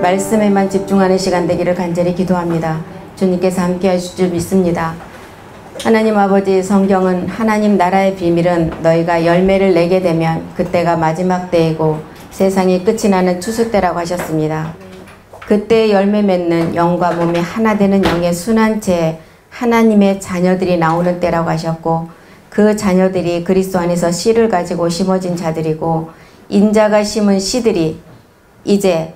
말씀에만 집중하는 시간 되기를 간절히 기도합니다. 주님께서 함께 하실 줄 믿습니다. 하나님 아버지, 성경은 하나님 나라의 비밀은 너희가 열매를 내게 되면 그때가 마지막 때이고 세상이 끝이 나는 추수 때라고 하셨습니다. 그때 열매 맺는 영과 몸이 하나 되는 영의 순한 채 하나님의 자녀들이 나오는 때라고 하셨고, 그 자녀들이 그리스도 안에서 씨를 가지고 심어진 자들이고, 인자가 심은 씨들이 이제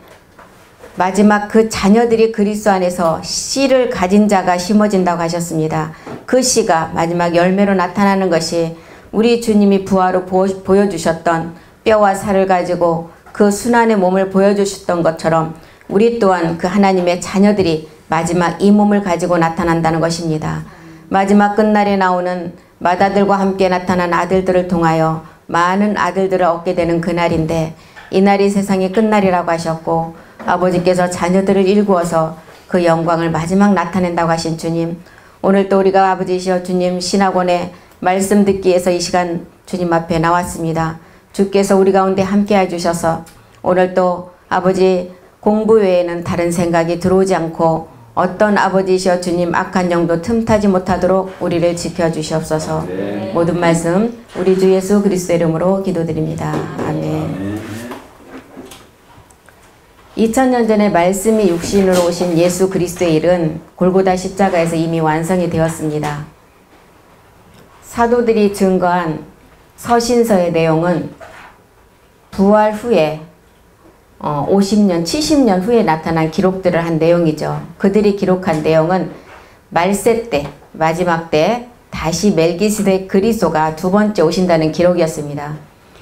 마지막 그 자녀들이 그리스도 안에서 씨를 가진 자가 심어진다고 하셨습니다. 그 씨가 마지막 열매로 나타나는 것이 우리 주님이 부활로 보여주셨던 뼈와 살을 가지고 그 순환의 몸을 보여주셨던 것처럼 우리 또한 그 하나님의 자녀들이 마지막 이 몸을 가지고 나타난다는 것입니다. 마지막 끝날에 나오는 맏아들과 함께 나타난 아들들을 통하여 많은 아들들을 얻게 되는 그날인데, 이날이 세상의 끝날이라고 하셨고 아버지께서 자녀들을 일구어서 그 영광을 마지막 나타낸다고 하신 주님, 오늘 또 우리가 아버지시여 주님 신학원에 말씀 듣기 위해서 이 시간 주님 앞에 나왔습니다. 주께서 우리 가운데 함께 해주셔서 오늘 또 아버지 공부 외에는 다른 생각이 들어오지 않고 어떤 아버지시여 주님 악한 영도 틈타지 못하도록 우리를 지켜주시옵소서. 모든 말씀 우리 주 예수 그리스도의 이름으로 기도드립니다. 아멘. 2000년 전에 말씀이 육신으로 오신 예수 그리스도의 일은 골고다 십자가에서 이미 완성이 되었습니다. 사도들이 증거한 서신서의 내용은 부활 후에 50년, 70년 후에 나타난 기록들을 한 내용이죠. 그들이 기록한 내용은 말세 때, 마지막 때 다시 멜기세덱 그리스도가 두 번째 오신다는 기록이었습니다.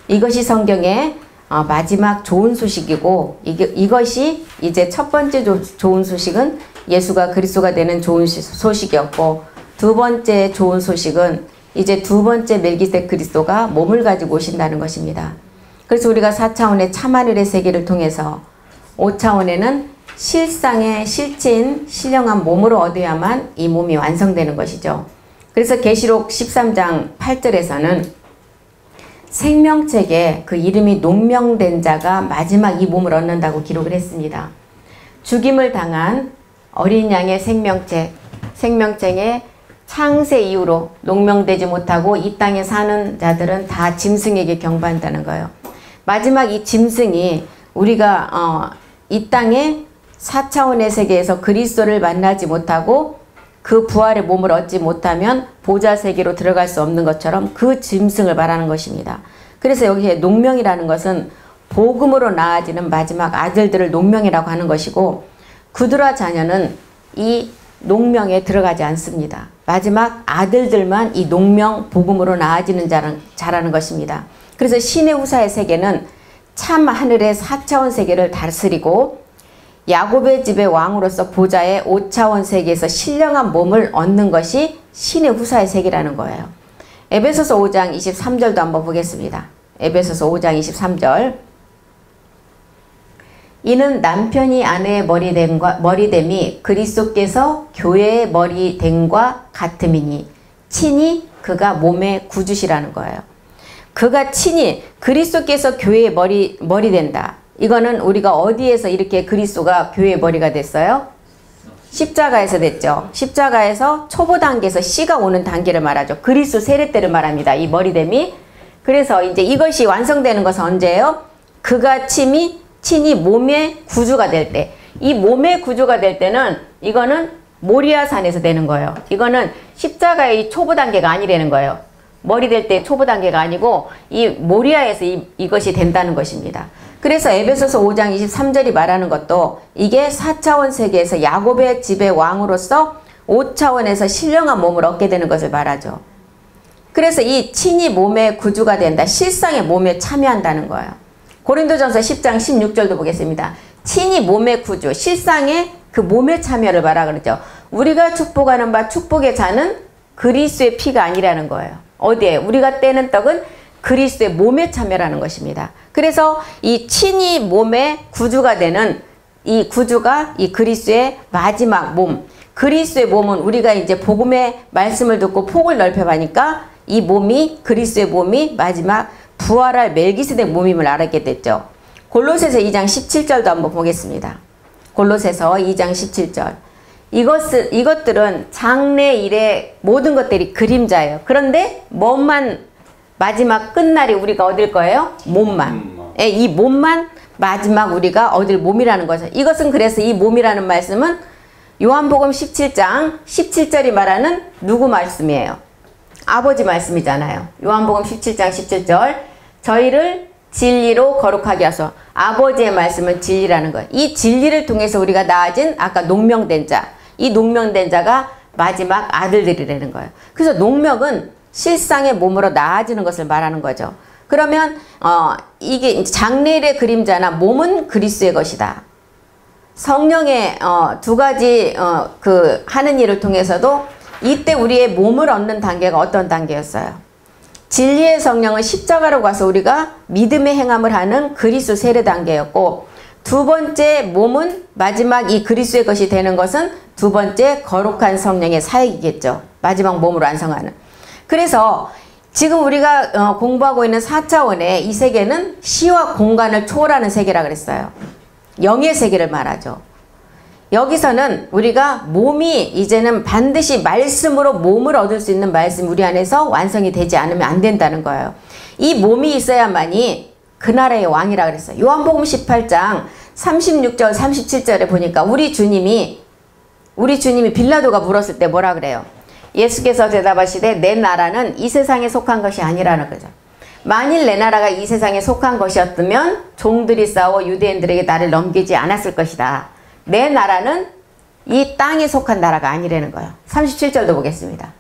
이것이 성경의 마지막 좋은 소식이고, 이것이 이제 첫 번째 좋은 소식은 예수가 그리스도가 되는 좋은 소식이었고, 두 번째 좋은 소식은 이제 두 번째 멜기세덱 그리스도가 몸을 가지고 오신다는 것입니다. 그래서 우리가 4차원의 참하늘의 세계를 통해서 5차원에는 실상의 실체인 신령한 몸으로 얻어야만 이 몸이 완성되는 것이죠. 그래서 계시록 13장 8절에서는 생명책에 그 이름이 농명된 자가 마지막 이 몸을 얻는다고 기록을 했습니다. 죽임을 당한 어린 양의 생명책에 창세 이후로 농명되지 못하고 이 땅에 사는 자들은 다 짐승에게 경배한다는 거예요. 마지막 이 짐승이 우리가 이 땅의 4차원의 세계에서 그리스도를 만나지 못하고 그 부활의 몸을 얻지 못하면 보좌 세계로 들어갈 수 없는 것처럼 그 짐승을 말하는 것입니다. 그래서 여기에 농명이라는 것은 복음으로 나아지는 마지막 아들들을 농명이라고 하는 것이고, 구드라 자녀는 이 농명에 들어가지 않습니다. 마지막 아들들만 이 농명 복음으로 나아지는 자라는 것입니다. 그래서 신의 후사의 세계는 참 하늘의 4차원 세계를 다스리고 야곱의 집의 왕으로서 보좌의 5차원 세계에서 신령한 몸을 얻는 것이 신의 후사의 세계라는 거예요. 에베소서 5장 23절도 한번 보겠습니다. 에베소서 5장 23절. 이는 남편이 아내의 머리됨이 그리스도께서 교회의 머리됨과 같음이니 친히 그가 몸의 구주시라는 거예요. 그가 친히 그리스도께서 교회의 머리 된다. 이거는 우리가 어디에서 이렇게 그리스도가 교회의 머리가 됐어요? 십자가에서 됐죠. 십자가에서 초보 단계에서 씨가 오는 단계를 말하죠. 그리스도 세례 때를 말합니다. 이 머리됨이. 그래서 이제 이것이 완성되는 것은 언제예요? 그가 친히 몸의 구주가 될 때. 이 몸의 구주가 될 때는 이거는 모리아산에서 되는 거예요. 이거는 십자가의 초보 단계가 아니라는 거예요. 머리 될 때 초보 단계가 아니고 이 모리아에서 이것이 된다는 것입니다. 그래서 에베소서 5장 23절이 말하는 것도 이게 4차원 세계에서 야곱의 집의 왕으로서 5차원에서 신령한 몸을 얻게 되는 것을 말하죠. 그래서 이 친히 몸의 구주가 된다. 실상의 몸에 참여한다는 거예요. 고린도전서 10장 16절도 보겠습니다. 친히 몸의 구주, 실상의 그 몸의 참여를 말하고 그러죠. 우리가 축복하는 바 축복의 자는 그리스도의 피가 아니라는 거예요. 어디에? 우리가 떼는 떡은 그리스도의 몸에 참여라는 것입니다. 그래서 이 친히 몸의 구주가 되는 이 구주가 이 그리스도의 마지막 몸. 그리스도의 몸은 우리가 이제 복음의 말씀을 듣고 폭을 넓혀가니까 이 몸이 그리스도의 몸이 마지막 부활할 멜기세덱 몸임을 알게 됐죠. 골로새서 2장 17절도 한번 보겠습니다. 골로새서 2장 17절. 이것들은 장래일의 모든 것들이 그림자예요. 그런데 몸만 마지막 끝날이 우리가 얻을 거예요? 몸만. 이 몸만 마지막 우리가 얻을 몸이라는 거죠. 이것은 그래서 이 몸이라는 말씀은 요한복음 17장 17절이 말하는 누구 말씀이에요? 아버지 말씀이잖아요. 요한복음 17장 17절 저희를 진리로 거룩하게 하소. 아버지의 말씀은 진리라는 거예요. 이 진리를 통해서 우리가 나아진 아까 농명된 자, 이 농명된 자가 마지막 아들들이라는 거예요. 그래서 농명은 실상의 몸으로 나아지는 것을 말하는 거죠. 그러면 이게 장래일의 그림자나 몸은 그리스도의 것이다. 성령의 두 가지 그 하는 일을 통해서도 이때 우리의 몸을 얻는 단계가 어떤 단계였어요? 진리의 성령은 십자가로 가서 우리가 믿음의 행함을 하는 그리스도 세례 단계였고, 두 번째 몸은 마지막 이 그리스도의 것이 되는 것은 두 번째 거룩한 성령의 사역이겠죠. 마지막 몸으로 완성하는. 그래서 지금 우리가 공부하고 있는 4차원의 이 세계는 시와 공간을 초월하는 세계라 그랬어요. 영의 세계를 말하죠. 여기서는 우리가 몸이 이제는 반드시 말씀으로 몸을 얻을 수 있는 말씀 우리 안에서 완성이 되지 않으면 안 된다는 거예요. 이 몸이 있어야만이 그 나라의 왕이라 그랬어요. 요한복음 18장 36절 37절에 보니까 우리 주님이 빌라도가 물었을 때 뭐라 그래요? 예수께서 대답하시되 내 나라는 이 세상에 속한 것이 아니라는 거죠. 만일 내 나라가 이 세상에 속한 것이었다면 종들이 싸워 유대인들에게 나를 넘기지 않았을 것이다. 내 나라는 이 땅에 속한 나라가 아니라는 거예요. 37절도 보겠습니다.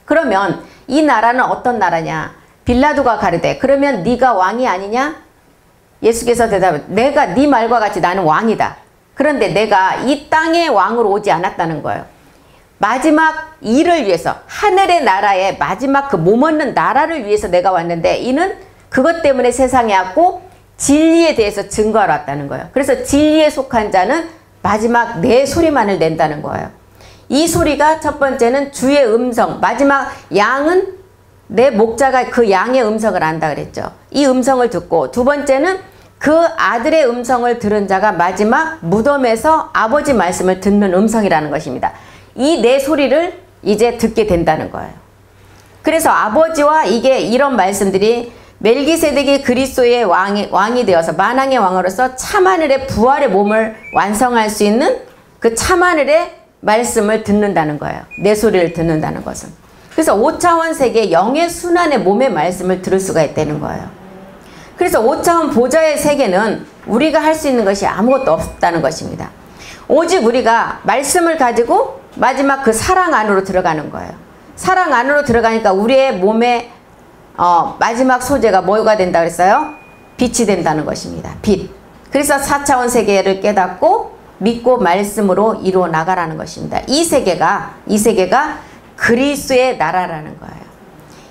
그러면 이 나라는 어떤 나라냐? 빌라도가 가르되 그러면 네가 왕이 아니냐? 예수께서 대답해 내가 네 말과 같이 나는 왕이다. 그런데 내가 이 땅의 왕으로 오지 않았다는 거예요. 마지막 일을 위해서 하늘의 나라의 마지막 그 몸 얻는 나라를 위해서 내가 왔는데 이는 그것 때문에 세상에 왔고 진리에 대해서 증거하러 왔다는 거예요. 그래서 진리에 속한 자는 마지막 내 소리만을 낸다는 거예요. 이 소리가 첫 번째는 주의 음성, 마지막 양은 내 목자가 그 양의 음성을 안다 그랬죠. 이 음성을 듣고 두 번째는 그 아들의 음성을 들은 자가 마지막 무덤에서 아버지 말씀을 듣는 음성이라는 것입니다. 이 내 소리를 이제 듣게 된다는 거예요. 그래서 아버지와 이런 말씀들이 멜기세덱이 그리스도의 왕이 되어서 만왕의 왕으로서 참하늘의 부활의 몸을 완성할 수 있는 그 참하늘의 말씀을 듣는다는 거예요. 내 소리를 듣는다는 것은. 그래서 5차원 세계 영의 순환의 몸의 말씀을 들을 수가 있다는 거예요. 그래서 5차원 보좌의 세계는 우리가 할 수 있는 것이 아무것도 없다는 것입니다. 오직 우리가 말씀을 가지고 마지막 그 사랑 안으로 들어가는 거예요. 사랑 안으로 들어가니까 우리의 몸에 마지막 소재가 뭐가 된다 그랬어요? 빛이 된다는 것입니다. 빛. 그래서 4차원 세계를 깨닫고 믿고 말씀으로 이루어 나가라는 것입니다. 이 세계가 그리스도의 나라라는 거예요.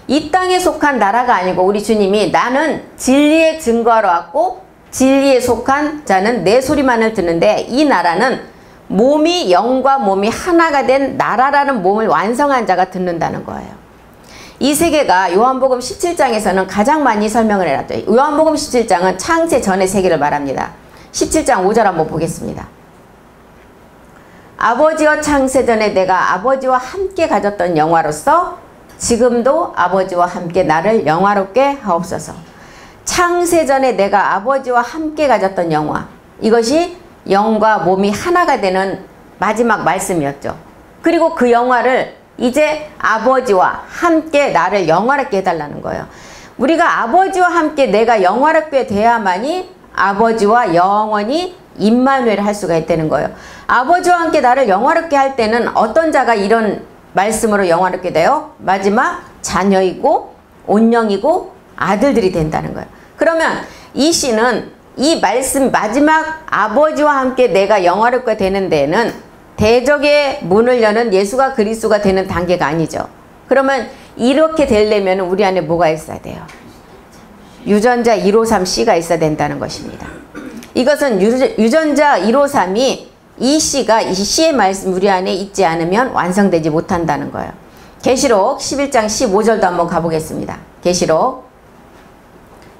이 땅에 속한 나라가 아니고 우리 주님이 나는 진리에 증거하러 왔고 진리에 속한 자는 내 소리만을 듣는데 이 나라는 몸이 영과 몸이 하나가 된 나라라는 몸을 완성한 자가 듣는다는 거예요. 이 세계가 요한복음 17장에서는 가장 많이 설명을 해놨죠. 요한복음 17장은 창세 전의 세계를 말합니다. 17장 5절 한번 보겠습니다. 아버지와 창세 전에 내가 아버지와 함께 가졌던 영화로서 지금도 아버지와 함께 나를 영화롭게 하옵소서. 창세 전에 내가 아버지와 함께 가졌던 영화, 이것이 영과 몸이 하나가 되는 마지막 말씀이었죠. 그리고 그 영화를 이제 아버지와 함께 나를 영화롭게 해달라는 거예요. 우리가 아버지와 함께 내가 영화롭게 돼야만이 아버지와 영원히 임마누엘을 할 수가 있다는 거예요. 아버지와 함께 나를 영화롭게 할 때는 어떤 자가 이런 말씀으로 영화롭게 돼요? 마지막 자녀이고 온영이고 아들들이 된다는 거예요. 그러면 이 씨는 이 말씀 마지막 아버지와 함께 내가 영화롭게 되는 데는 대적의 문을 여는 예수가 그리스도가 되는 단계가 아니죠. 그러면 이렇게 되려면 우리 안에 뭐가 있어야 돼요? 유전자 153C가 있어야 된다는 것입니다. 이것은 유전자 153이 이 C의 말씀 우리 안에 있지 않으면 완성되지 못한다는 거예요. 계시록 11장 15절도 한번 가보겠습니다. 계시록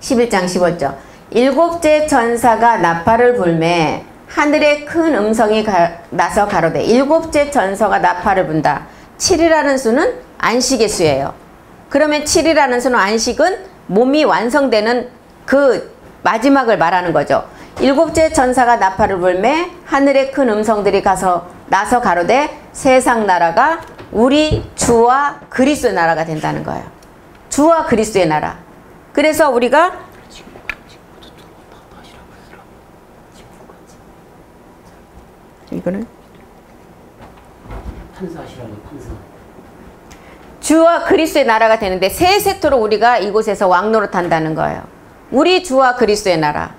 11장 15절. 일곱째 천사가 나팔을 불매 하늘에 큰 음성이 나서 가로되 일곱째 전서가 나팔을 분다. 7이라는 수는 안식의 수예요. 그러면 7이라는 수는 안식은 몸이 완성되는 그 마지막을 말하는 거죠. 일곱째 전사가 나팔을 불매 하늘의 큰 음성들이 나서 가로되 세상 나라가 우리 주와 그리스도의 나라가 된다는 거예요. 주와 그리스도의 나라. 그래서 우리가 이거는 판사시라고 판사. 주와 그리스도의 나라가 되는데 세 세토로 우리가 이곳에서 왕노릇 한다는 거예요. 우리 주와 그리스도의 나라.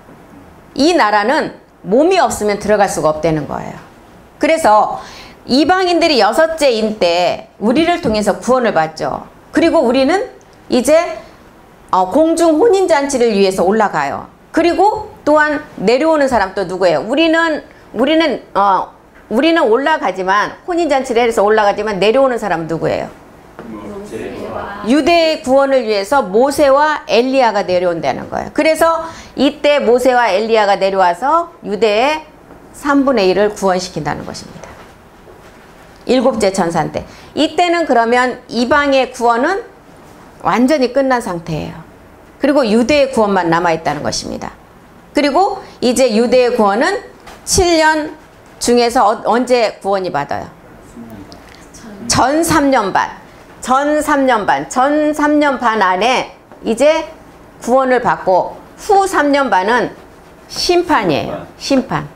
이 나라는 몸이 없으면 들어갈 수가 없다는 거예요. 그래서 이방인들이 6째인 때 우리를 통해서 구원을 받죠. 그리고 우리는 이제 공중 혼인잔치를 위해서 올라가요. 그리고 또한 내려오는 사람 또 누구예요? 우리는 올라가지만 혼인잔치를 해서 올라가지만 내려오는 사람은 누구예요? 유대의 구원을 위해서 모세와 엘리야가 내려온다는 거예요. 그래서 이때 모세와 엘리야가 내려와서 유대의 3분의 1을 구원시킨다는 것입니다. 7째 천산 때. 이때는 그러면 이방의 구원은 완전히 끝난 상태예요. 그리고 유대의 구원만 남아있다는 것입니다. 그리고 이제 유대의 구원은 7년 중에서 언제 구원이 받아요? 전 3년 반. 전 3년 반 안에 이제 구원을 받고 후 3년 반은 심판이에요. 심판.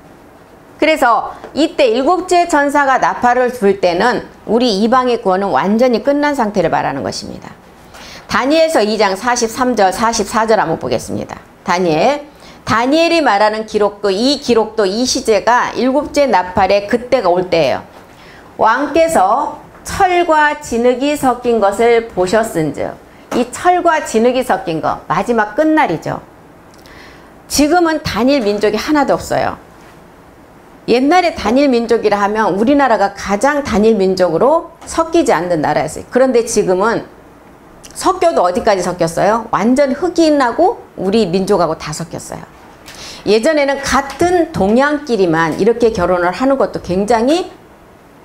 그래서 이때 7째 전사가 나팔을 불 때는 우리 이방의 구원은 완전히 끝난 상태를 말하는 것입니다. 다니엘서 2장 43절 44절 한번 보겠습니다. 다니엘이 말하는 기록도 이 시제가 7째 나팔의 그때가 올 때예요. 왕께서 철과 진흙이 섞인 것을 보셨은즉 이 철과 진흙이 섞인 거 마지막 끝날이죠. 지금은 단일 민족이 하나도 없어요. 옛날에 단일 민족이라 하면 우리나라가 가장 단일 민족으로 섞이지 않는 나라였어요. 그런데 지금은 섞여도 어디까지 섞였어요? 완전 흑인하고 우리 민족하고 다 섞였어요. 예전에는 같은 동양끼리만 이렇게 결혼을 하는 것도 굉장히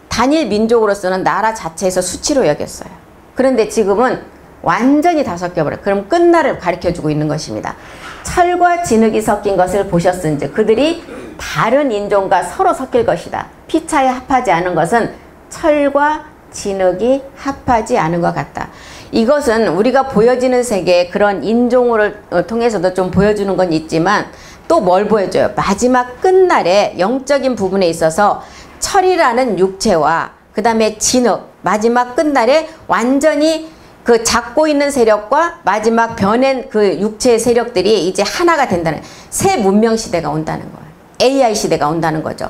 단일 민족으로서는 나라 자체에서 수치로 여겼어요. 그런데 지금은 완전히 다 섞여버려요. 그럼 끝날을 가르쳐주고 있는 것입니다. 철과 진흙이 섞인 것을 보셨은즉 그들이 다른 인종과 서로 섞일 것이다. 피차에 합하지 않은 것은 철과 진흙이 합하지 않은 것 같다. 이것은 우리가 보여지는 세계의 그런 인종을 통해서도 좀 보여주는 건 있지만 또 뭘 보여줘요? 마지막 끝날에 영적인 부분에 있어서 철이라는 육체와 그 다음에 진흙, 마지막 끝날에 완전히 그 잡고 있는 세력과 마지막 변한 그 육체의 세력들이 이제 하나가 된다는 새 문명 시대가 온다는 거예요. AI 시대가 온다는 거죠.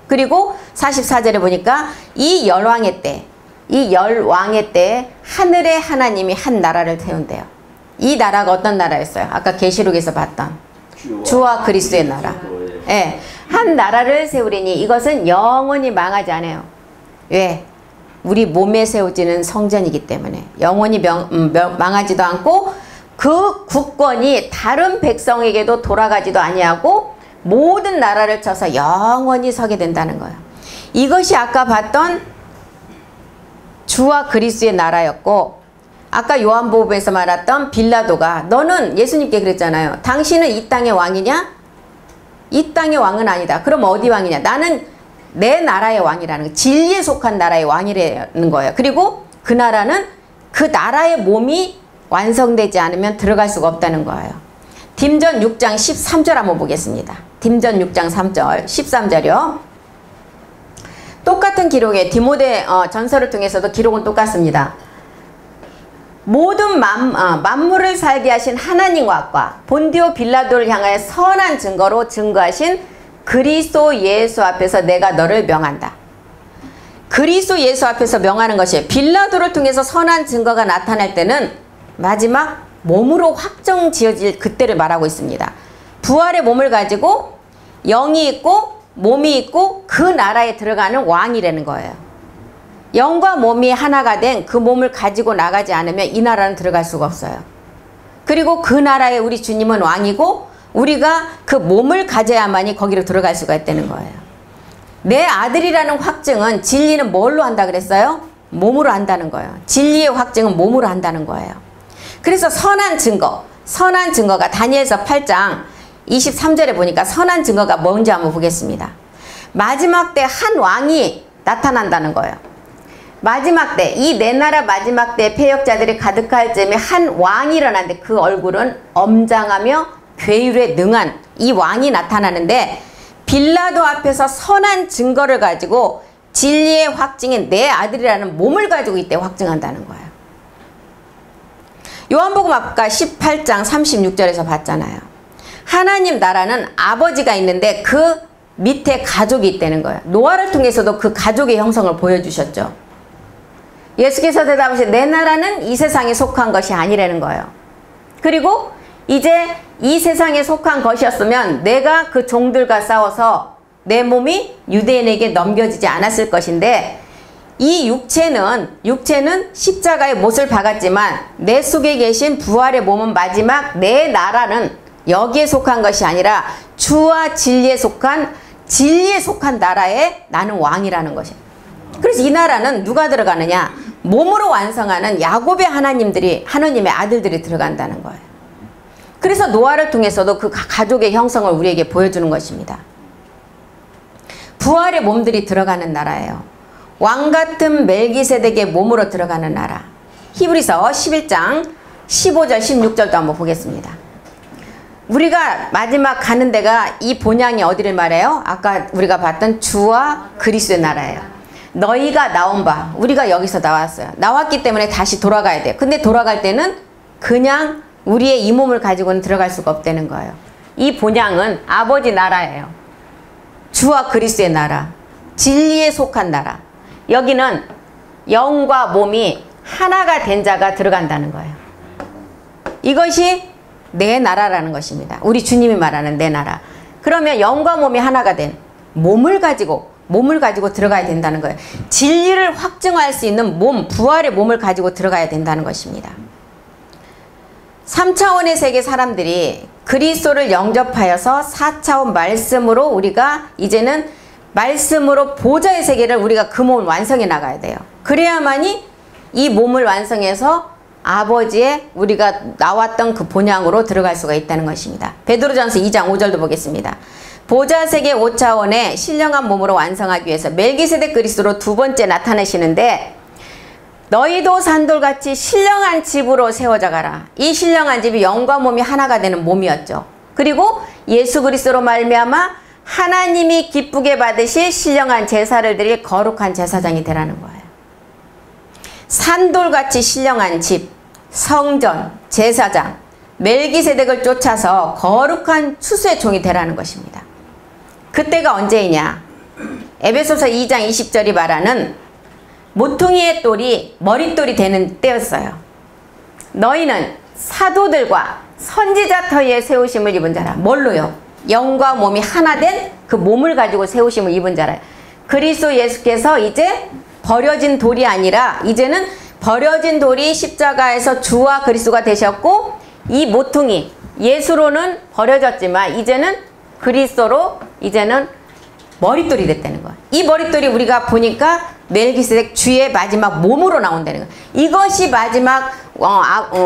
그리고 44절에 보니까 이 열왕의 때 하늘의 하나님이 한 나라를 세운대요. 이 나라가 어떤 나라였어요? 아까 계시록에서 봤던 주와 그리스도의 나라. 예, 한 나라를 세우리니 이것은 영원히 망하지 않아요. 왜? 우리 몸에 세워지는 성전이기 때문에 영원히 망하지도 않고 그 국권이 다른 백성에게도 돌아가지도 아니하고 모든 나라를 쳐서 영원히 서게 된다는 거예요. 이것이 아까 봤던 주와 그리스도의 나라였고 아까 요한복음에서 말했던 빌라도가 너는 예수님께 그랬잖아요. 당신은 이 땅의 왕이냐? 이 땅의 왕은 아니다. 그럼 어디 왕이냐? 나는 내 나라의 왕이라는 거. 진리에 속한 나라의 왕이라는 거예요. 그리고 그 나라는 그 나라의 몸이 완성되지 않으면 들어갈 수가 없다는 거예요. 딤전 6장 13절 한번 보겠습니다. 딤전 6장 13절이요. 똑같은 기록에 디모데 전서를 통해서도 기록은 똑같습니다. 모든 만물을 살게 하신 하나님과 본디오 빌라도를 향하여 선한 증거로 증거하신 그리스도 예수 앞에서 내가 너를 명한다. 그리스도 예수 앞에서 명하는 것이에요. 빌라도를 통해서 선한 증거가 나타날 때는 마지막 몸으로 확정 지어질 그때를 말하고 있습니다. 부활의 몸을 가지고 영이 있고 몸이 있고 그 나라에 들어가는 왕이라는 거예요. 영과 몸이 하나가 된 그 몸을 가지고 나가지 않으면 이 나라는 들어갈 수가 없어요. 그리고 그 나라에 우리 주님은 왕이고 우리가 그 몸을 가져야만이 거기로 들어갈 수가 있다는 거예요. 내 아들이라는 확증은 진리는 뭘로 한다 그랬어요? 몸으로 한다는 거예요. 진리의 확증은 몸으로 한다는 거예요. 그래서 선한 증거가 다니엘서 8장 23절에 보니까 선한 증거가 뭔지 한번 보겠습니다. 마지막 때 한 왕이 나타난다는 거예요. 마지막 때, 이 내 나라 마지막 때 패역자들이 가득할 즈음에 한 왕이 일어나는데 그 얼굴은 엄장하며 괴율에 능한 이 왕이 나타나는데 빌라도 앞에서 선한 증거를 가지고 진리의 확증인 내 아들이라는 몸을 가지고 이때 확증한다는 거예요. 요한복음 아까 18장 36절에서 봤잖아요. 하나님 나라는 아버지가 있는데 그 밑에 가족이 있다는 거예요. 노아를 통해서도 그 가족의 형성을 보여주셨죠. 예수께서 대답하시되 내 나라는 이 세상에 속한 것이 아니라는 거예요. 그리고 이제 이 세상에 속한 것이었으면 내가 그 종들과 싸워서 내 몸이 유대인에게 넘겨지지 않았을 것인데 이 육체는 십자가의 못을 박았지만 내 속에 계신 부활의 몸은 마지막 내 나라는 여기에 속한 것이 아니라 주와 진리에 속한 나라에 나는 왕이라는 것이에요. 그래서 이 나라는 누가 들어가느냐? 몸으로 완성하는 야곱의 하나님의 아들들이 들어간다는 거예요. 그래서 노아를 통해서도 그 가족의 형성을 우리에게 보여주는 것입니다. 부활의 몸들이 들어가는 나라예요. 왕같은 멜기세덱의 몸으로 들어가는 나라. 히브리서 11장 15절 16절도 한번 보겠습니다. 우리가 마지막 가는 데가 이 본향이 어디를 말해요? 아까 우리가 봤던 주와 그리스도의 나라예요. 너희가 나온 바, 우리가 여기서 나왔어요. 나왔기 때문에 다시 돌아가야 돼요. 근데 돌아갈 때는 그냥 우리의 이 몸을 가지고는 들어갈 수가 없다는 거예요. 이 본향은 아버지 나라예요. 주와 그리스도의 나라, 진리에 속한 나라. 여기는 영과 몸이 하나가 된 자가 들어간다는 거예요. 이것이 내 나라라는 것입니다. 우리 주님이 말하는 내 나라. 그러면 영과 몸이 하나가 된 몸을 가지고 들어가야 된다는 거예요. 진리를 확증할 수 있는 몸, 부활의 몸을 가지고 들어가야 된다는 것입니다. 3차원의 세계 사람들이 그리스도를 영접하여서 4차원 말씀으로 우리가 이제는 말씀으로 보좌의 세계를 우리가 그 몸을 완성해 나가야 돼요. 그래야만이 이 몸을 완성해서 아버지의 우리가 나왔던 그 본향으로 들어갈 수가 있다는 것입니다. 베드로전서 2장 5절도 보겠습니다. 보좌세계 5차원의 신령한 몸으로 완성하기 위해서 멜기세덱 그리스도로 두 번째 나타나시는데 너희도 산돌같이 신령한 집으로 세워져 가라. 이 신령한 집이 영과 몸이 하나가 되는 몸이었죠. 그리고 예수 그리스도로 말미암아 하나님이 기쁘게 받으실 신령한 제사를 드릴 거룩한 제사장이 되라는 거예요. 산돌같이 신령한 집, 성전, 제사장, 멜기세덱을 쫓아서 거룩한 추수의 종이 되라는 것입니다. 그때가 언제이냐? 에베소서 2장 20절이 말하는 모퉁이의 똘이 머릿돌이 되는 때였어요. 너희는 사도들과 선지자 터위에 세우심을 입은 자라. 뭘로요? 영과 몸이 하나 된 그 몸을 가지고 세우심을 입은 자라. 그리스도 예수께서 이제 버려진 돌이 아니라 이제는 버려진 돌이 십자가에서 주와 그리스도가 되셨고 이 모퉁이 예수로는 버려졌지만 이제는 그리스도로 이제는 머릿돌이 됐다는 거야. 이 머릿돌이 우리가 보니까 멜기세덱 주의 마지막 몸으로 나온다는 거야. 이것이 마지막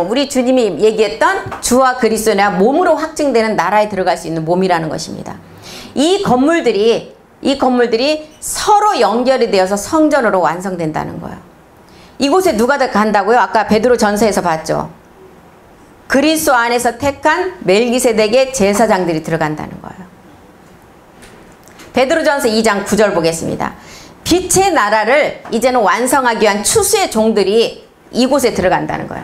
우리 주님이 얘기했던 주와 그리스도나 몸으로 확증되는 나라에 들어갈 수 있는 몸이라는 것입니다. 이 건물들이 서로 연결이 되어서 성전으로 완성된다는 거예요. 이곳에 누가 간다고요? 아까 베드로 전서에서 봤죠. 그리스도 안에서 택한 멜기세덱의 제사장들이 들어간다는 거예요. 베드로전서 2장 9절 보겠습니다. 빛의 나라를 이제는 완성하기 위한 추수의 종들이 이곳에 들어간다는 거예요.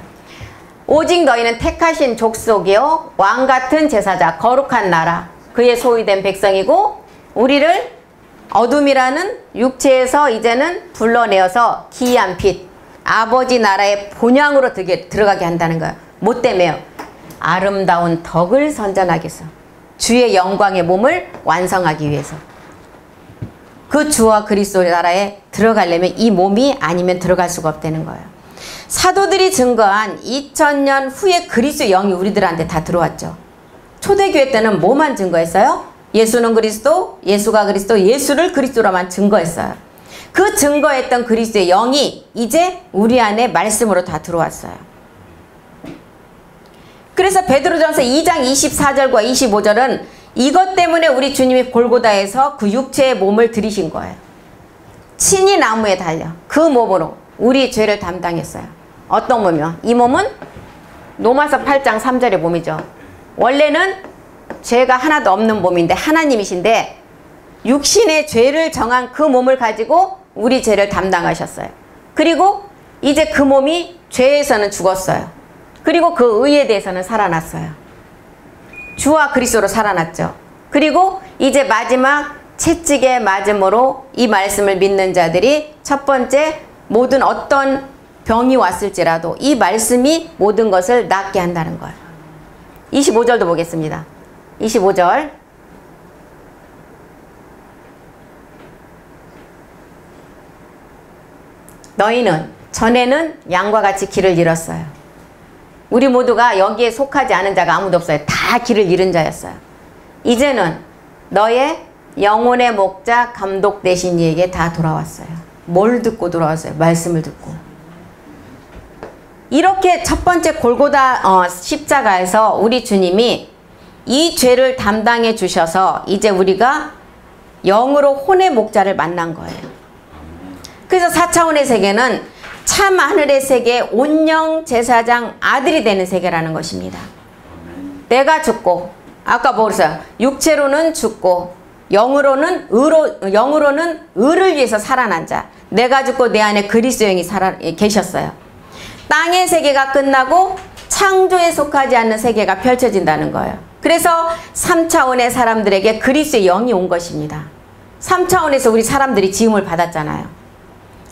오직 너희는 택하신 족속이요 왕같은 제사자 거룩한 나라 그의 소유된 백성이고 우리를 어둠이라는 육체에서 이제는 불러내어서 기이한 빛 아버지 나라의 본향으로 들어가게 한다는 거예요. 뭐 때문에요? 아름다운 덕을 선전하기 위해서 주의 영광의 몸을 완성하기 위해서 그 주와 그리스도의 나라에 들어가려면 이 몸이 아니면 들어갈 수가 없다는 거예요. 사도들이 증거한 2000년 후에 그리스도의 영이 우리들한테 다 들어왔죠. 초대교회 때는 뭐만 증거했어요? 예수는 그리스도, 예수가 그리스도, 예수를 그리스도로만 증거했어요. 그 증거했던 그리스도의 영이 이제 우리 안에 말씀으로 다 들어왔어요. 그래서 베드로전서 2장 24절과 25절은 이것 때문에 우리 주님이 골고다에서 그 육체의 몸을 들이신 거예요. 친히 나무에 달려 그 몸으로 우리 죄를 담당했어요. 어떤 몸이요? 이 몸은 로마서 8장 3절의 몸이죠. 원래는 죄가 하나도 없는 몸인데 하나님이신데 육신의 죄를 정한 그 몸을 가지고 우리 죄를 담당하셨어요. 그리고 이제 그 몸이 죄에서는 죽었어요. 그리고 그 의에 대해서는 살아났어요. 주와 그리스도로 살아났죠. 그리고 이제 마지막 채찍에 맞음으로 이 말씀을 믿는 자들이 첫 번째 모든 어떤 병이 왔을지라도 이 말씀이 모든 것을 낫게 한다는 거예요. 25절도 보겠습니다. 25절. 너희는 전에는 양과 같이 길을 잃었어요. 우리 모두가 여기에 속하지 않은 자가 아무도 없어요. 다 길을 잃은 자였어요. 이제는 너의 영혼의 목자 감독 되신 이에게 다 돌아왔어요. 뭘 듣고 돌아왔어요? 말씀을 듣고. 이렇게 첫 번째 골고다 십자가에서 우리 주님이 이 죄를 담당해 주셔서 이제 우리가 영으로 혼의 목자를 만난 거예요. 그래서 4차원의 세계는 참 하늘의 세계 온영 제사장 아들이 되는 세계라는 것입니다. 내가 죽고 아까 뭐 그랬어요? 육체로는 죽고 영으로는 의를 위해서 살아난 자. 내가 죽고 내 안에 그리스도 영이 계셨어요. 땅의 세계가 끝나고 창조에 속하지 않는 세계가 펼쳐진다는 거예요. 그래서 3차원의 사람들에게 그리스도의 영이 온 것입니다. 3차원에서 우리 사람들이 지음을 받았잖아요.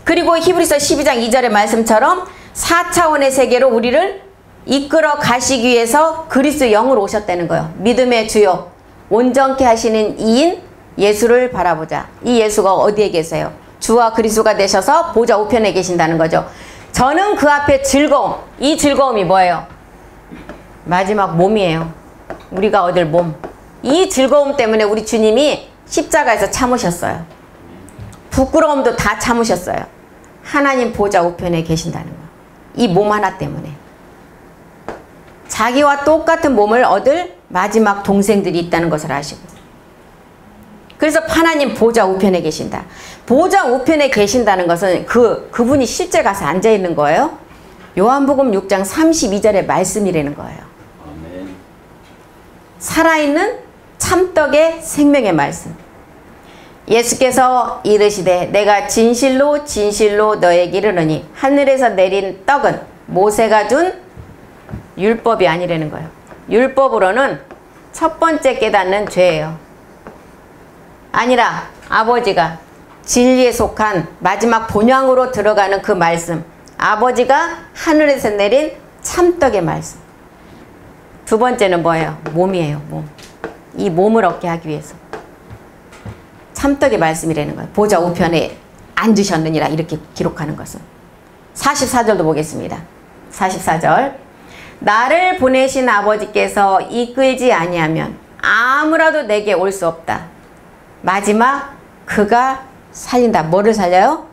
그리고 히브리서 12장 2절의 말씀처럼 4차원의 세계로 우리를 이끌어 가시기 위해서 그리스도의 영으로 오셨다는 거예요. 믿음의 주요 온전케 하시는 이인 예수를 바라보자. 이 예수가 어디에 계세요? 주와 그리스도가 되셔서 보좌 우편에 계신다는 거죠. 저는 그 앞에 즐거움. 이 즐거움이 뭐예요? 마지막 몸이에요. 우리가 얻을 몸. 이 즐거움 때문에 우리 주님이 십자가에서 참으셨어요. 부끄러움도 다 참으셨어요. 하나님 보좌 우편에 계신다는 거. 이 몸 하나 때문에. 자기와 똑같은 몸을 얻을 마지막 동생들이 있다는 것을 아시고. 그래서 하나님 보좌 우편에 계신다. 보좌 우편에 계신다는 것은 그분이 실제 가서 앉아있는 거예요. 요한복음 6장 32절의 말씀이라는 거예요. 살아있는 참떡의 생명의 말씀. 예수께서 이르시되 내가 진실로 진실로 너에게 이르노니 하늘에서 내린 떡은 모세가 준 율법이 아니라는 거예요. 율법으로는 첫 번째 깨닫는 죄예요. 아니라 아버지가 진리에 속한 마지막 본향으로 들어가는 그 말씀. 아버지가 하늘에서 내린 참떡의 말씀. 두 번째는 뭐예요? 몸이에요. 몸. 이 몸을 얻게 하기 위해서. 참떡의 말씀이라는 거예요. 보좌 우편에 앉으셨느니라 이렇게 기록하는 것은. 44절도 보겠습니다. 44절. 나를 보내신 아버지께서 이끌지 아니하면 아무라도 내게 올 수 없다. 마지막 그가 살린다. 뭐를 살려요?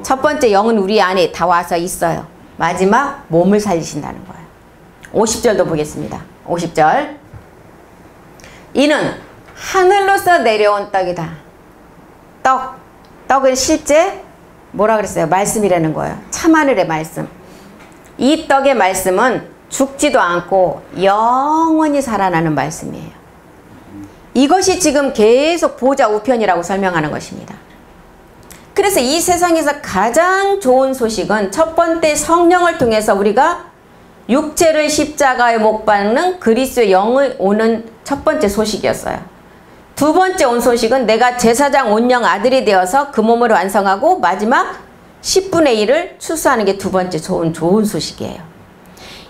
첫 번째 영은 우리 안에 다 와서 있어요. 마지막 몸을 살리신다는 거예요. 50절도 보겠습니다. 50절. 이는 하늘로서 내려온 떡이다. 떡은 실제 뭐라 그랬어요? 말씀이라는 거예요. 참하늘의 말씀. 이 떡의 말씀은 죽지도 않고 영원히 살아나는 말씀이에요. 이것이 지금 계속 보좌 우편이라고 설명하는 것입니다. 그래서 이 세상에서 가장 좋은 소식은 첫 번째 성령을 통해서 우리가 육체를 십자가에 못 박는 그리스도의 영을 오는 첫 번째 소식이었어요. 두 번째 온 소식은 내가 제사장 온영 아들이 되어서 그 몸을 완성하고 마지막 10분의 1을 추수하는 게 두 번째 좋은 소식이에요.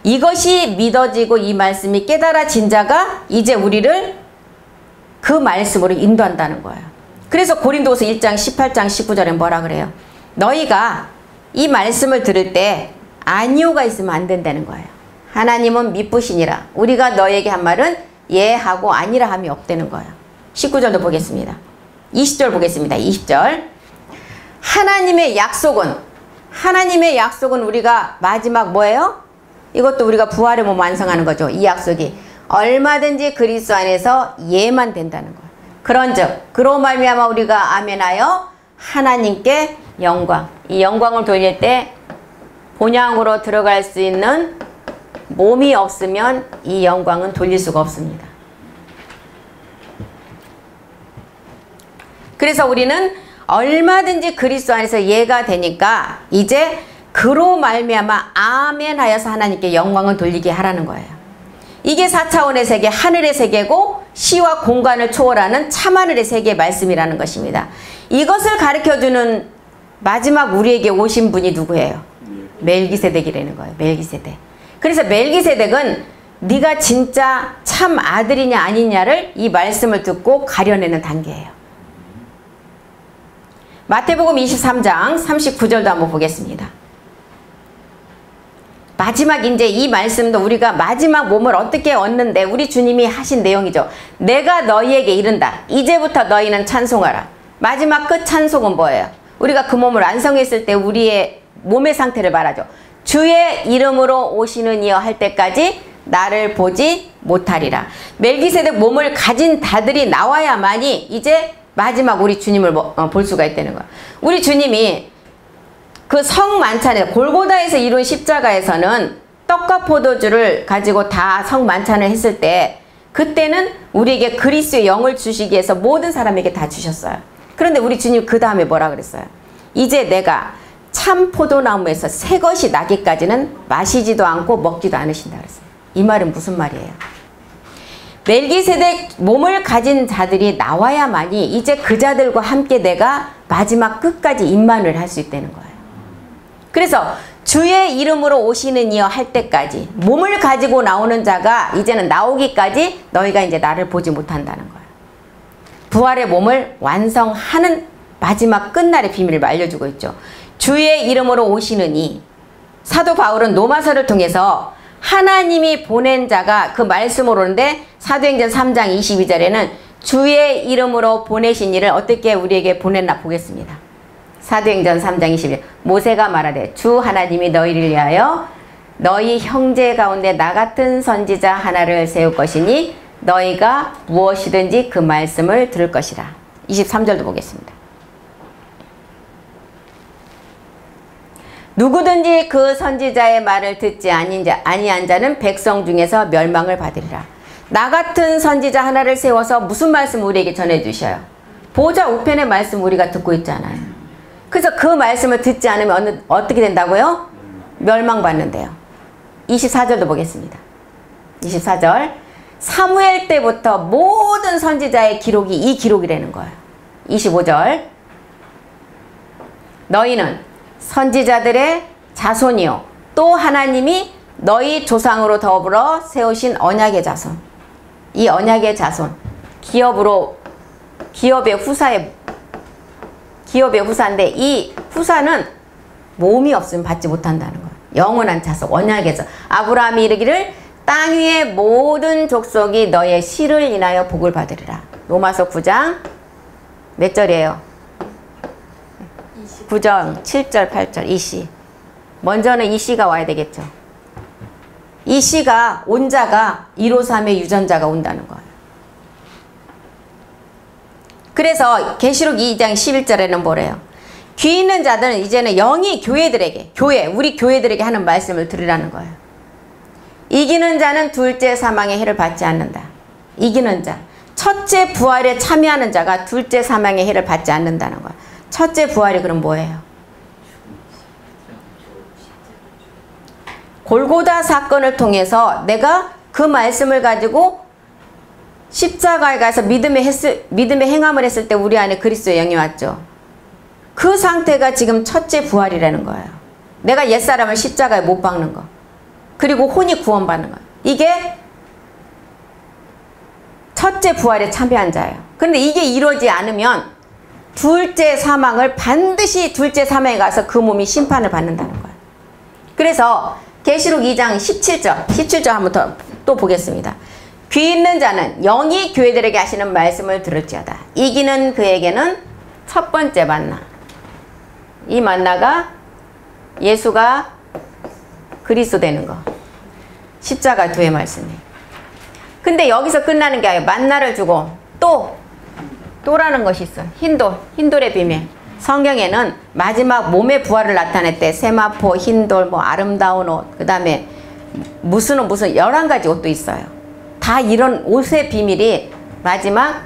이것이 믿어지고 이 말씀이 깨달아진 자가 이제 우리를 그 말씀으로 인도한다는 거예요. 그래서 고린도후서 1장 18장 19절에 뭐라 그래요? 너희가 이 말씀을 들을 때 아니오가 있으면 안 된다는 거예요. 하나님은 미쁘시니라. 우리가 너에게 한 말은 예하고 아니라 함이 없다는 거예요. 19절도 보겠습니다. 20절 보겠습니다. 20절. 하나님의 약속은 우리가 마지막 뭐예요? 이것도 우리가 부활의 몸 완성하는 거죠. 이 약속이 얼마든지 그리스도 안에서 예만 된다는 거예요. 그런즉 그로 말미암아 우리가 아멘하여 하나님께 영광, 이 영광을 돌릴 때 본향으로 들어갈 수 있는 몸이 없으면 이 영광은 돌릴 수가 없습니다. 그래서 우리는 얼마든지 그리스도 안에서 예가 되니까 이제 그로 말미암아 아멘 하여서 하나님께 영광을 돌리게 하라는 거예요. 이게 4차원의 세계, 하늘의 세계고 시와 공간을 초월하는 참하늘의 세계의 말씀이라는 것입니다. 이것을 가르쳐주는 마지막 우리에게 오신 분이 누구예요? 멜기세덱이라는 거예요. 멜기세덱. 그래서 멜기세덱은 네가 진짜 참 아들이냐 아니냐를 이 말씀을 듣고 가려내는 단계예요. 마태복음 23장 39절도 한번 보겠습니다. 마지막 이제 이 말씀도 우리가 마지막 몸을 어떻게 얻는데 우리 주님이 하신 내용이죠. 내가 너희에게 이른다. 이제부터 너희는 찬송하라. 마지막 끝 찬송은 뭐예요? 우리가 그 몸을 완성했을 때 우리의 몸의 상태를 말하죠. 주의 이름으로 오시는 이여 할 때까지 나를 보지 못하리라. 멜기세덱 몸을 가진 다들이 나와야만이 이제 마지막 우리 주님을 볼 수가 있다는 거야. 우리 주님이 그 성만찬에 골고다에서 이룬 십자가에서는 떡과 포도주를 가지고 다 성만찬을 했을 때 그때는 우리에게 그리스도의 영을 주시기 위해서 모든 사람에게 다 주셨어요. 그런데 우리 주님 그 다음에 뭐라 그랬어요? 이제 내가 참 포도나무에서 새 것이 나기까지는 마시지도 않고 먹지도 않으신다 그랬어요. 이 말은 무슨 말이에요? 멜기세덱 몸을 가진 자들이 나와야만이 이제 그 자들과 함께 내가 마지막 끝까지 임만을 할 수 있다는 거예요. 그래서 주의 이름으로 오시는 이여 할 때까지 몸을 가지고 나오는 자가 이제는 나오기까지 너희가 이제 나를 보지 못한다는 거예요. 부활의 몸을 완성하는 마지막 끝날의 비밀을 알려주고 있죠. 주의 이름으로 오시는 이 사도 바울은 로마서를 통해서 하나님이 보낸 자가 그 말씀으로 오는데 사도행전 3장 22절에는 주의 이름으로 보내신 이를 어떻게 우리에게 보냈나 보겠습니다. 사도행전 3장 22절 모세가 말하되 주 하나님이 너희를 위하여 너희 형제 가운데 나 같은 선지자 하나를 세울 것이니 너희가 무엇이든지 그 말씀을 들을 것이라. 23절도 보겠습니다. 누구든지 그 선지자의 말을 듣지 아니한 자는 백성 중에서 멸망을 받으리라. 나 같은 선지자 하나를 세워서 무슨 말씀 우리에게 전해주셔요? 보좌 우편의 말씀 우리가 듣고 있잖아요. 그래서 그 말씀을 듣지 않으면 어떻게 된다고요? 멸망받는데요. 24절도 보겠습니다. 24절 사무엘 때부터 모든 선지자의 기록이 이 기록이라는 거예요. 25절 너희는 선지자들의 자손이요 또 하나님이 너희 조상으로 더불어 세우신 언약의 자손. 이 언약의 자손 기업의 후사인데 이 후사는 몸이 없으면 받지 못한다는 거예요. 영원한 자손 언약에서 아브라함이 이르기를 땅 위의 모든 족속이 너의 씨를 인하여 복을 받으리라. 로마서 9장 몇 절이에요? 9장 7절 8절 이 씨. 먼저는 이 씨가 와야 되겠죠. 이 씨가 온 자가 153의 유전자가 온다는 거예요. 그래서 계시록 2장 11절에는 뭐래요? 귀 있는 자들은 이제는 영이 우리 교회들에게 하는 말씀을 들으라는 거예요. 이기는 자는 둘째 사망의 해를 받지 않는다. 이기는 자. 첫째 부활에 참여하는 자가 둘째 사망의 해를 받지 않는다는 거예요. 첫째 부활이 그럼 뭐예요? 골고다 사건을 통해서 내가 그 말씀을 가지고 십자가에 가서 믿음의 행함을 했을 때 우리 안에 그리스도의 영이 왔죠. 그 상태가 지금 첫째 부활이라는 거예요. 내가 옛사람을 십자가에 못 박는 거. 그리고 혼이 구원받는 거. 이게 첫째 부활에 참여한 자예요. 그런데 이게 이루어지지 않으면 둘째 사망을 반드시 둘째 사망에 가서 그 몸이 심판을 받는다는 거예요. 그래서 계시록 2장 17절 한번 또 보겠습니다. 귀 있는 자는 영이 교회들에게 하시는 말씀을 들을지어다. 이기는 그에게는 첫 번째 만나. 이 만나가 예수가 그리스도 되는 거. 십자가 도의 말씀이에요. 근데 여기서 끝나는 게 아니라 만나를 주고 또라는 것이 있어. 흰돌의 비밀. 성경에는 마지막 몸의 부활을 나타낼 때 세마포, 흰돌, 뭐 아름다운 옷, 그 다음에 무슨 11가지 옷도 있어요. 다 이런 옷의 비밀이 마지막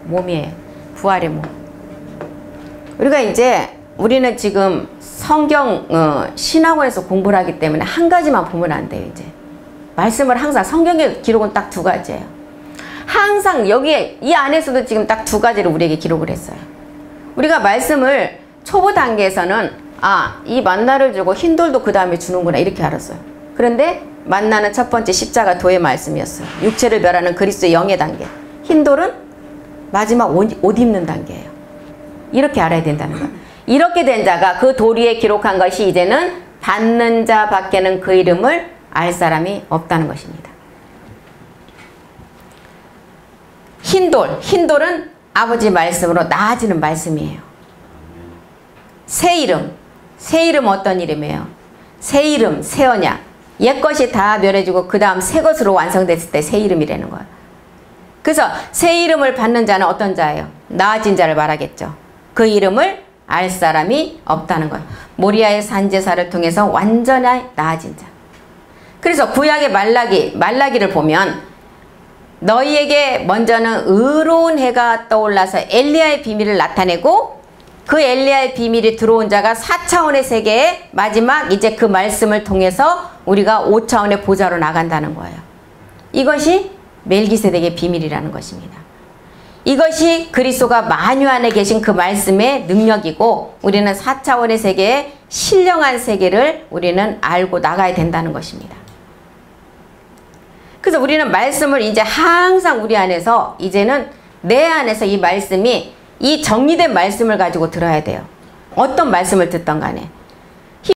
몸이에요. 부활의 몸. 우리는 지금 성경 신학원에서 공부를 하기 때문에 한 가지만 보면 안 돼요. 이제 말씀을 항상 성경의 기록은 딱 2가지예요. 항상 여기에 이 안에서도 지금 딱 2가지를 우리에게 기록을 했어요. 우리가 말씀을 초보 단계에서는 이 만나를 주고 흰돌도 그 다음에 주는구나 이렇게 알았어요. 그런데 만나는 첫 번째 십자가 도의 말씀이었어요. 육체를 멸하는 그리스도의 영의 단계. 흰돌은 마지막 옷 입는 단계예요. 이렇게 알아야 된다는 거예요. 이렇게 된 자가 그 돌 위에 기록한 것이 이제는 받는 자 밖에는 그 이름을 알 사람이 없다는 것입니다. 흰돌은 아버지 말씀으로 나아지는 말씀이에요. 새 이름 어떤 이름이에요? 새 이름, 새 언약. 옛것이 다 멸해지고 그 다음 새 것으로 완성됐을 때 새 이름이라는 거예요. 그래서 새 이름을 받는 자는 어떤 자예요? 나아진 자를 말하겠죠. 그 이름을 알 사람이 없다는 거예요. 모리아의 산제사를 통해서 완전히 나아진 자. 그래서 구약의 말라기를 보면 너희에게 먼저는 의로운 해가 떠올라서 엘리야의 비밀을 나타내고 그 엘리야의 비밀이 들어온 자가 4차원의 세계에 마지막 이제 그 말씀을 통해서 우리가 5차원의 보좌로 나간다는 거예요. 이것이 멜기세덱의 비밀이라는 것입니다. 이것이 그리스도가 만유 안에 계신 그 말씀의 능력이고 우리는 4차원의 세계에 신령한 세계를 우리는 알고 나가야 된다는 것입니다. 그래서 우리는 말씀을 이제 항상 우리 안에서 이제는 내 안에서 이 말씀이 이 정리된 말씀을 가지고 들어야 돼요. 어떤 말씀을 듣던 간에